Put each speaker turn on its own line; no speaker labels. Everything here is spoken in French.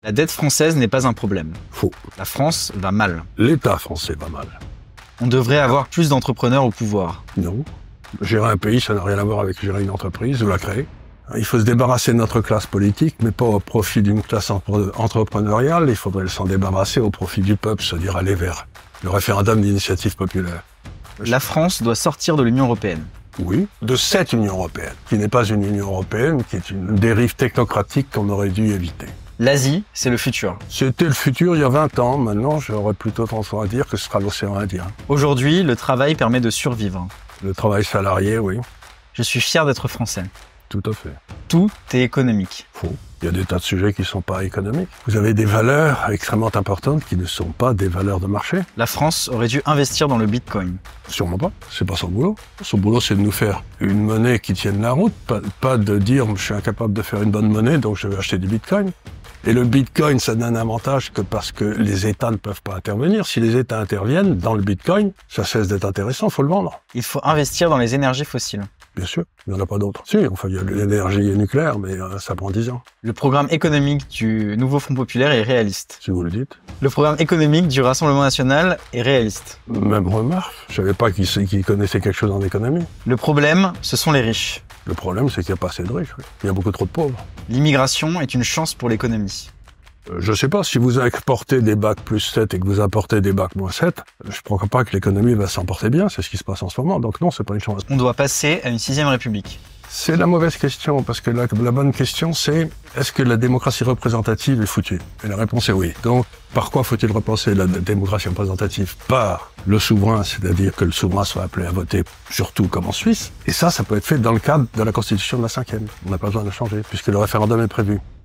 La dette française n'est pas un problème.
Faux.
La France va mal.
L'État français va mal.
On devrait avoir plus d'entrepreneurs au pouvoir.
Non. Gérer un pays, ça n'a rien à voir avec gérer une entreprise ou la créer. Il faut se débarrasser de notre classe politique, mais pas au profit d'une classe entrepreneuriale. Il faudrait s'en débarrasser au profit du peuple, c'est-à-dire aller vers le référendum d'initiative populaire.
La France doit sortir de l'Union européenne.
Oui, de cette Union européenne, qui n'est pas une Union européenne, qui est une dérive technocratique qu'on aurait dû éviter.
L'Asie, c'est le futur.
C'était le futur il y a 20 ans. Maintenant, j'aurais plutôt tendance à dire que ce sera l'océan Indien.
Aujourd'hui, le travail permet de survivre.
Le travail salarié, oui.
Je suis fier d'être français.
Tout à fait.
Tout est économique.
Faux. Il y a des tas de sujets qui ne sont pas économiques. Vous avez des valeurs extrêmement importantes qui ne sont pas des valeurs de marché.
La France aurait dû investir dans le Bitcoin.
Sûrement pas. C'est pas son boulot. Son boulot, c'est de nous faire une monnaie qui tienne la route. Pas de dire, je suis incapable de faire une bonne monnaie, donc je vais acheter du Bitcoin. Et le Bitcoin, ça n'a un avantage que parce que les États ne peuvent pas intervenir. Si les États interviennent dans le Bitcoin, ça cesse d'être intéressant, il faut le vendre.
Il faut investir dans les énergies fossiles.
Bien sûr, il n'y en a pas d'autres. Si, enfin, il y a l'énergie nucléaire, mais ça prend 10 ans.
Le programme économique du nouveau Front populaire est réaliste.
Si vous le dites.
Le programme économique du Rassemblement national est réaliste.
Même remarque, je savais pas qu'il connaissait quelque chose en économie.
Le problème, ce sont les riches.
Le problème, c'est qu'il n'y a pas assez de riches. Oui. Il y a beaucoup trop de pauvres.
L'immigration est une chance pour l'économie.
Je sais pas, si vous exportez des bacs plus 7 et que vous importez des bacs moins 7, je ne crois pas que l'économie va s'en porter bien, c'est ce qui se passe en ce moment, donc non, c'est pas une chance.
On doit passer à une 6e République.
C'est la mauvaise question, parce que la bonne question c'est, est-ce que la démocratie représentative est foutue? Et la réponse est oui. Donc, par quoi faut-il repenser la démocratie représentative? Par le souverain, c'est-à-dire que le souverain soit appelé à voter, surtout comme en Suisse. Et ça peut être fait dans le cadre de la constitution de la 5e. On n'a pas besoin de changer, puisque le référendum est prévu.